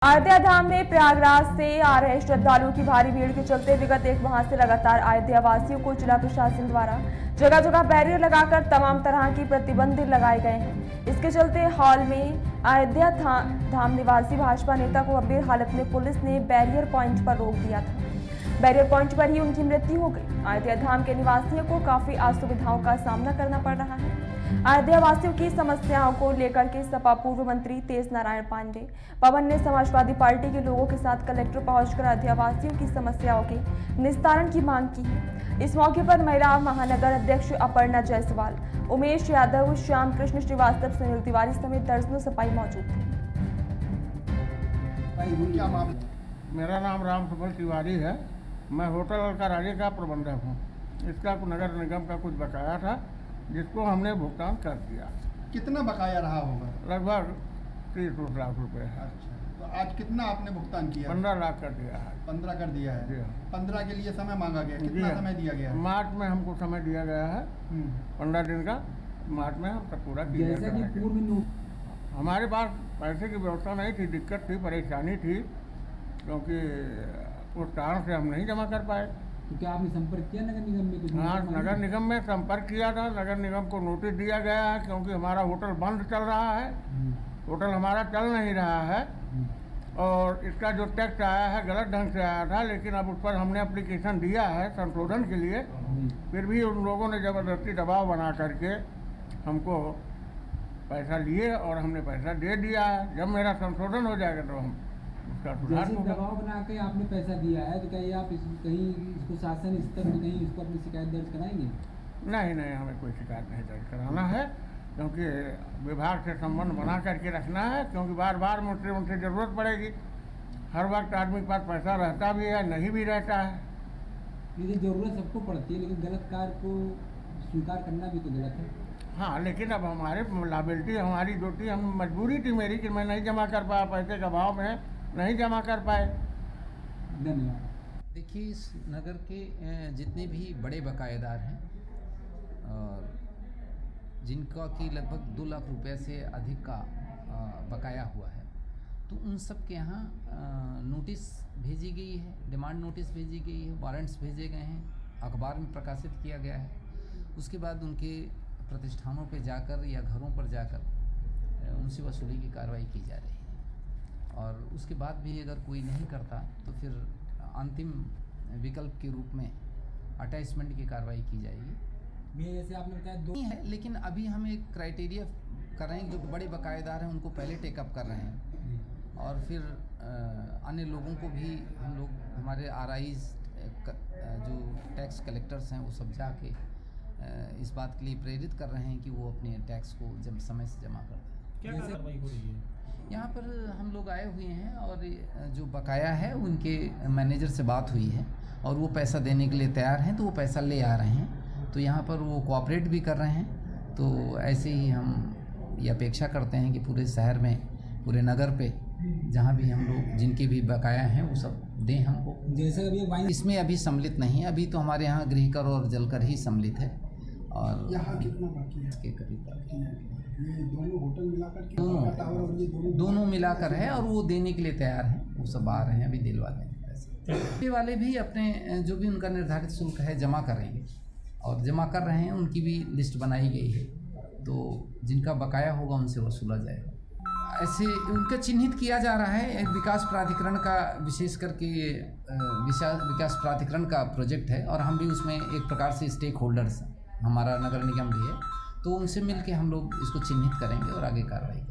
अयोध्या धाम में प्रयागराज से आ रहे श्रद्धालुओं की भारी भीड़ के चलते विगत एक माह से लगातार अयोध्या वासियों को जिला प्रशासन द्वारा जगह जगह बैरियर लगाकर तमाम तरह की प्रतिबंध लगाए गए हैं। इसके चलते हाल में अयोध्या धाम निवासी भाजपा नेता को गंभीर हालत में पुलिस ने बैरियर पॉइंट पर रोक दिया था। बैरियर पॉइंट पर ही उनकी मृत्यु हो गई। अयोध्या धाम के निवासियों को काफी असुविधाओं का सामना करना पड़ रहा है। अयोध्या वासियों की समस्याओं को लेकर के सपा पूर्व मंत्री तेज नारायण पांडे पवन ने समाजवादी पार्टी के लोगों के साथ कलेक्टर पहुंचकर अयोध्या वासियों की समस्याओं के निस्तारण की मांग की है। इस मौके पर महिला महानगर अध्यक्ष अपर्णा जायसवाल, उमेश यादव, श्याम कृष्ण श्रीवास्तव, सुनील तिवारी समेत दर्जनों सपाई मौजूद थे। मेरा नाम राम सुबल तिवारी है। मैं होटल अलका राजे का प्रबंधक हूँ। इसका नगर निगम का कुछ बकाया था जिसको हमने भुगतान कर दिया। कितना बकाया रहा होगा? लगभग 30 लाख रुपए है। अच्छा, तो आज कितना आपने भुगतान किया? 15 लाख कर दिया है। 15 कर दिया है। जी हाँ। 15 के लिए समय मांगा गया, कितना समय दिया गया? मार्च में हमको समय दिया गया है 15 दिन का। मार्च में हम सब पूरा किया गया। हमारे पास पैसे की व्यवस्था नहीं थी, दिक्कत थी, परेशानी थी, क्योंकि उस कारण से हम नहीं जमा कर पाए। तो क्या आपने संपर्क किया नगर निगम में कुछ? हाँ, नगर निगम में संपर्क किया था। नगर निगम को नोटिस दिया गया है क्योंकि हमारा होटल बंद चल रहा है। होटल हमारा चल नहीं रहा है और इसका जो टैक्स आया है गलत ढंग से आया था, लेकिन अब उस पर हमने एप्लीकेशन दिया है संशोधन के लिए। फिर भी उन लोगों ने ज़बरदस्ती दबाव बना करके हमको पैसा लिए और हमने पैसा दे दिया है। जब मेरा संशोधन हो जाएगा तो हम उसका सुधार होगा। दबाव बना के आपने पैसा दिया है तो क्या ये आप कहीं इसको शासन स्तर में कहीं इसको अपनी शिकायत दर्ज कराएंगे? नहीं, हमें कोई शिकायत नहीं दर्ज कराना है, क्योंकि विभाग से संबंध बना करके रखना है, क्योंकि बार बार मुझसे उनसे ज़रूरत पड़ेगी। हर वक्त आदमी के पास पैसा रहता भी है, नहीं भी रहता है। ये ज़रूरत सबको पड़ती है, लेकिन गलत कार्य को स्वीकार करना भी तो गलत है। हाँ, लेकिन अब हमारे लायबिलिटी हमारी जो थी, हम मजबूरी थी मेरी कि मैं नहीं जमा कर पाया, पैसे का अभाव में नहीं जमा कर पाए। धन्यवाद। देखिए, इस नगर के जितने भी बड़े बकायेदार हैं और जिनका कि लगभग 2 लाख रुपए से अधिक का बकाया हुआ है, तो उन सब के यहाँ नोटिस भेजी गई है, डिमांड नोटिस भेजी गई है, वारंट्स भेजे गए हैं, अखबार में प्रकाशित किया गया है। उसके बाद उनके प्रतिष्ठानों पे जाकर या घरों पर जाकर उनसे वसूली की कार्रवाई की जा रही है। और उसके बाद भी अगर कोई नहीं करता तो फिर अंतिम विकल्प के रूप में अटैचमेंट की कार्रवाई की जाएगी। ये जैसे आपने बताया दो है, लेकिन अभी हम एक क्राइटेरिया कर रहे हैं। जो बड़े बकायेदार हैं उनको पहले टेकअप कर रहे हैं और फिर अन्य लोगों को भी हम लोग, हमारे RIs जो टैक्स कलेक्टर्स हैं, वो सब जाके इस बात के लिए प्रेरित कर रहे हैं कि वो अपने टैक्स को जब समय से जमा कर दें। क्या कार्रवाई हो रही है? यहाँ पर हम लोग आए हुए हैं और जो बकाया है उनके मैनेजर से बात हुई है और वो पैसा देने के लिए तैयार हैं, तो वो पैसा ले आ रहे हैं। तो यहाँ पर वो कोऑपरेट भी कर रहे हैं। तो ऐसे ही हम ये अपेक्षा करते हैं कि पूरे शहर में, पूरे नगर पे जहाँ भी हम लोग जिनके भी बकाया हैं वो सब दें हमको। जैसे अभी इसमें अभी सम्मिलित नहीं है, अभी तो हमारे यहाँ गृहकर और जलकर ही सम्मिलित है। और यहाँ कितना बाकी है? इसके करीब बाकी है। ये दोनों होटल मिलाकर के दोनों मिलाकर है और वो देने के लिए तैयार हैं। वो सब आ रहे हैं, अभी दिलवा देंगे पैसे। ये वाले भी अपने जो भी उनका निर्धारित शुल्क है जमा करेंगे और जमा कर रहे हैं, उनकी भी लिस्ट बनाई गई है। तो जिनका बकाया होगा उनसे वसूला जाएगा। ऐसे उनका चिन्हित किया जा रहा है। एक विकास प्राधिकरण का, विशेष करके ये विकास प्राधिकरण का प्रोजेक्ट है और हम भी उसमें एक प्रकार से स्टेक होल्डर्स, हमारा नगर निगम भी है। तो उनसे मिलके हम लोग इसको चिन्हित करेंगे और आगे कार्रवाई करेंगे।